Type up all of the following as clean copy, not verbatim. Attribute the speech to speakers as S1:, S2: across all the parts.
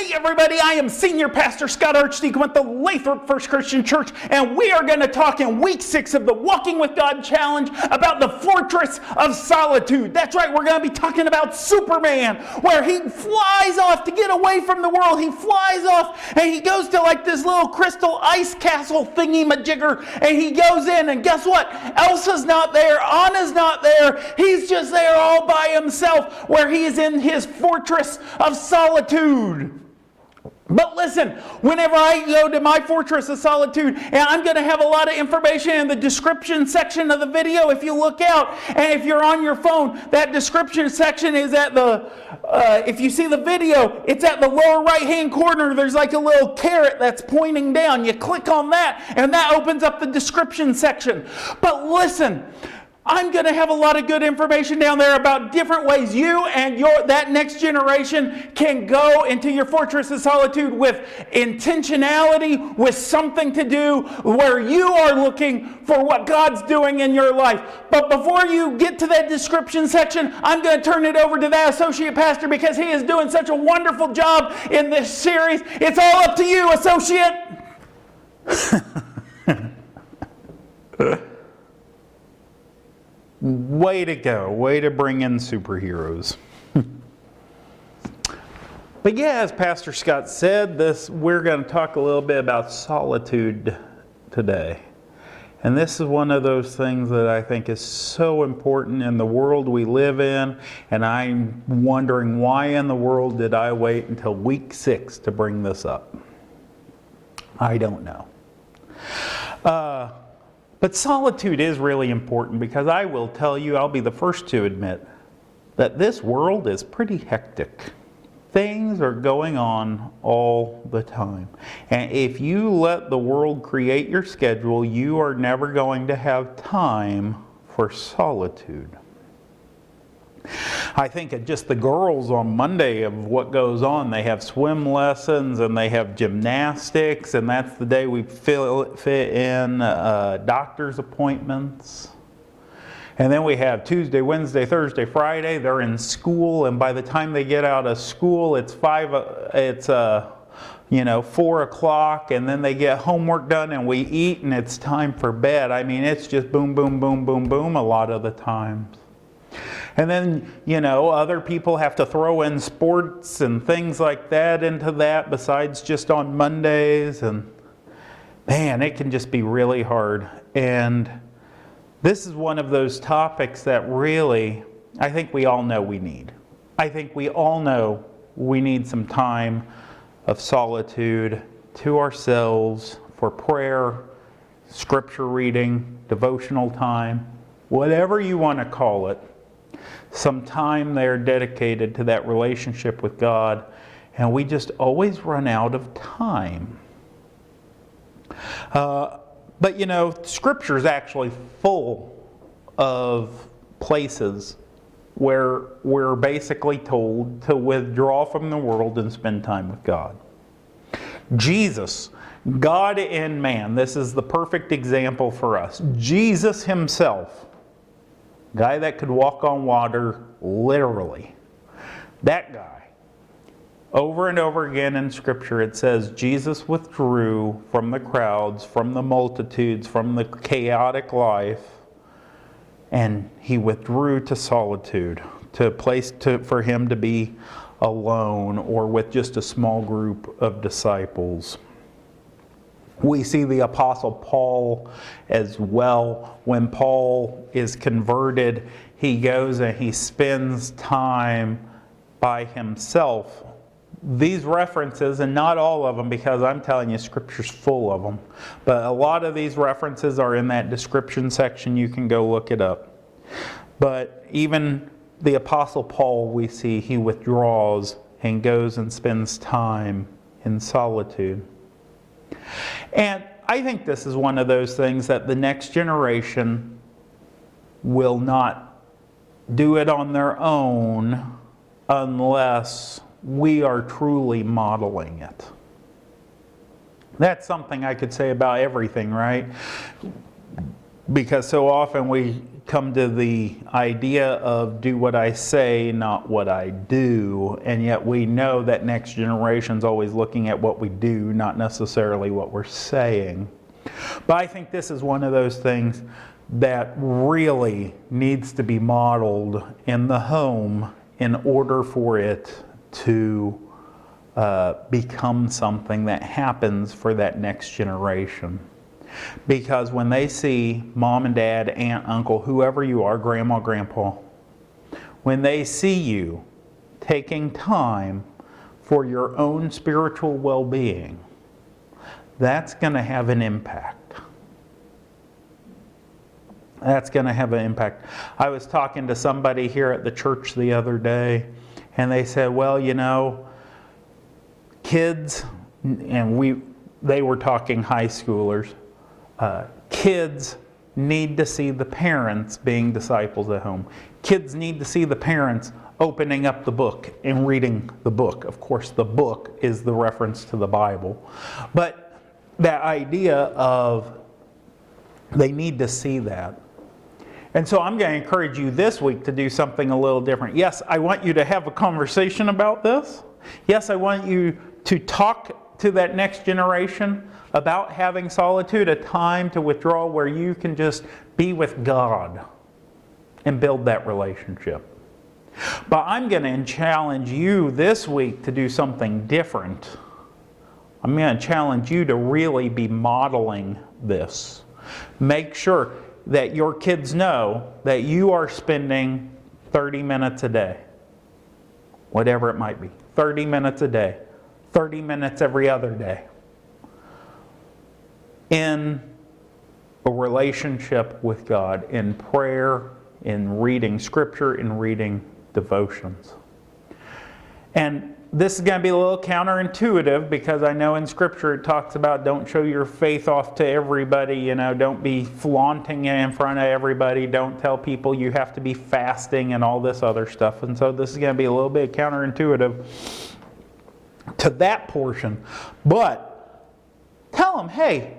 S1: Hey everybody, I am Senior Pastor Scott Archdeacon with the Lathrop First Christian Church, and we are going to talk in week 6 of the Walking with God Challenge about the fortress of solitude. That's right, we're going to be talking about Superman, where he flies off to get away from the world. He flies off and he goes to like this little crystal ice castle thingy-majigger, and he goes in, and guess what? Elsa's not there, Anna's not there. He's just there all by himself, where he is in his fortress of solitude. But listen, whenever I go to my fortress of solitude, and I'm going to have a lot of information in the description section of the video if you look out. And if you're on your phone, that description section is at the, if you see the video, it's at the lower right-hand corner. There's like a little carrot that's pointing down. You click on that, and that opens up the description section. But listen, I'm going to have a lot of good information down there about different ways you and that next generation can go into your fortress of solitude with intentionality, with something to do, where you are looking for what God's doing in your life. But before you get to that description section, I'm going to turn it over to that associate pastor because he is doing such a wonderful job in this series. It's all up to you, associate. Way to go. Way to bring in superheroes. But yeah, as Pastor Scott said, we're going to talk a little bit about solitude today. And this is one of those things that I think is so important in the world we live in. And I'm wondering, why in the world did I wait until week 6 to bring this up? I don't know. But solitude is really important, because I will tell you, I'll be the first to admit, that this world is pretty hectic. Things are going on all the time. And if you let the world create your schedule, you are never going to have time for solitude. I think of just the girls on Monday of what goes on. They have swim lessons and they have gymnastics, and that's the day we fit in doctor's appointments. And then we have Tuesday, Wednesday, Thursday, Friday. They're in school, and by the time they get out of school, it's 4 o'clock, and then they get homework done and we eat and it's time for bed. I mean, it's just boom, boom, boom, boom, boom a lot of the times. And then, other people have to throw in sports and things like that into that besides just on Mondays. And man, it can just be really hard. And this is one of those topics that really, I think we all know we need. I think we all know we need some time of solitude to ourselves for prayer, scripture reading, devotional time, whatever you want to call it. Some time there dedicated to that relationship with God, and we just always run out of time. But Scripture is actually full of places where we're basically told to withdraw from the world and spend time with God. Jesus, God in man, this is the perfect example for us. Jesus himself, guy that could walk on water, literally. That guy. Over and over again in Scripture it says Jesus withdrew from the crowds, from the multitudes, from the chaotic life, and he withdrew to solitude, to a place for him to be alone or with just a small group of disciples. We see the Apostle Paul as well. When Paul is converted, he goes and he spends time by himself. These references, and not all of them, because I'm telling you, Scripture's full of them, but a lot of these references are in that description section. You can go look it up. But even the Apostle Paul, we see he withdraws and goes and spends time in solitude. And I think this is one of those things that the next generation will not do it on their own unless we are truly modeling it. That's something I could say about everything, right? Because so often we come to the idea of do what I say, not what I do. And yet we know that next generation's always looking at what we do, not necessarily what we're saying. But I think this is one of those things that really needs to be modeled in the home in order for it to become something that happens for that next generation. Because when they see mom and dad, aunt, uncle, whoever you are, grandma, grandpa, when they see you taking time for your own spiritual well-being, that's going to have an impact. That's going to have an impact. I was talking to somebody here at the church the other day, and they said, well, you know, kids, and they were talking high schoolers, kids need to see the parents being disciples at home. Kids need to see the parents opening up the book and reading the book. Of course, the book is the reference to the Bible. But that idea of they need to see that. And so I'm going to encourage you this week to do something a little different. Yes, I want you to have a conversation about this. Yes, I want you to talk to that next generation about having solitude, a time to withdraw where you can just be with God and build that relationship. But I'm going to challenge you this week to do something different. I'm going to challenge you to really be modeling this. Make sure that your kids know that you are spending 30 minutes a day, whatever it might be, 30 minutes a day, 30 minutes every other day, in a relationship with God, in prayer, in reading Scripture, in reading devotions. And this is going to be a little counterintuitive because I know in Scripture it talks about don't show your faith off to everybody, you know, don't be flaunting it in front of everybody, don't tell people you have to be fasting and all this other stuff. And so this is going to be a little bit counterintuitive to that portion. But tell them, hey,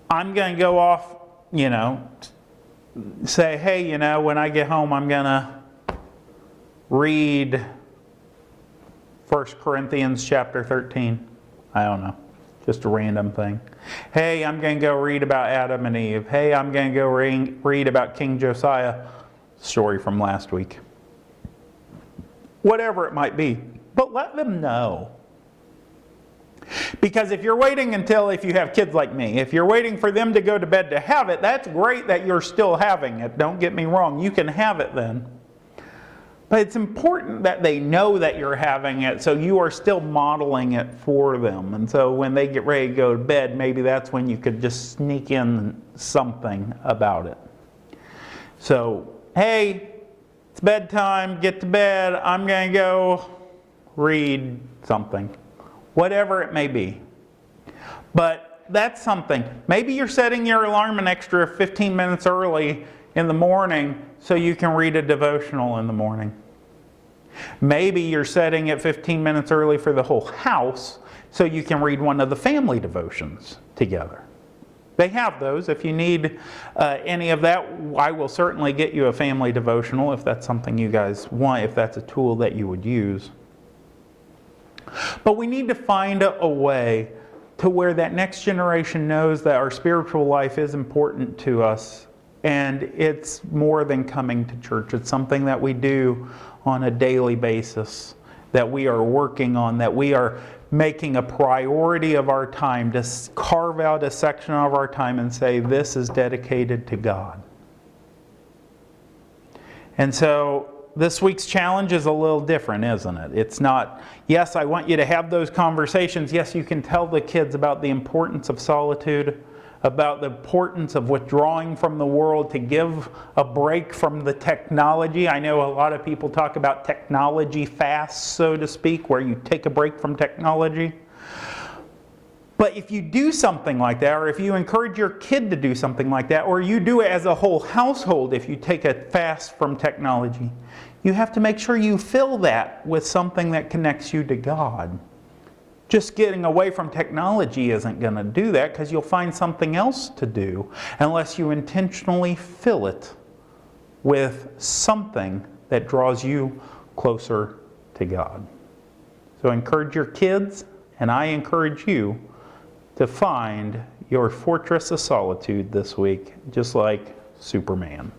S1: I'm going to go off, you know, say, hey, you know, when I get home I'm going to read 1 Corinthians chapter 13. I don't know. Just a random thing. Hey, I'm going to go read about Adam and Eve. Hey, I'm going to go read about King Josiah. Story from last week. Whatever it might be. But let them know. Because if you're waiting until, if you have kids like me, if you're waiting for them to go to bed to have it, that's great that you're still having it. Don't get me wrong. You can have it then. But it's important that they know that you're having it, so you are still modeling it for them. And so when they get ready to go to bed, maybe that's when you could just sneak in something about it. So, hey, it's bedtime, get to bed, I'm going to go read something. Whatever it may be. But that's something. Maybe you're setting your alarm an extra 15 minutes early in the morning so you can read a devotional in the morning. Maybe you're setting it 15 minutes early for the whole house so you can read one of the family devotions together. They have those. If you need any of that, I will certainly get you a family devotional if that's something you guys want, if that's a tool that you would use. But we need to find a way to where that next generation knows that our spiritual life is important to us. And it's more than coming to church. It's something that we do on a daily basis, that we are working on, that we are making a priority of our time to carve out a section of our time and say, this is dedicated to God. And so this week's challenge is a little different, isn't it? It's not, yes, I want you to have those conversations. Yes, you can tell the kids about the importance of solitude, about the importance of withdrawing from the world to give a break from the technology. I know a lot of people talk about technology fasts, so to speak, where you take a break from technology. But if you do something like that, or if you encourage your kid to do something like that, or you do it as a whole household, if you take a fast from technology, you have to make sure you fill that with something that connects you to God. Just getting away from technology isn't going to do that, because you'll find something else to do unless you intentionally fill it with something that draws you closer to God. So encourage your kids, and I encourage you to find your fortress of solitude this week, just like Superman.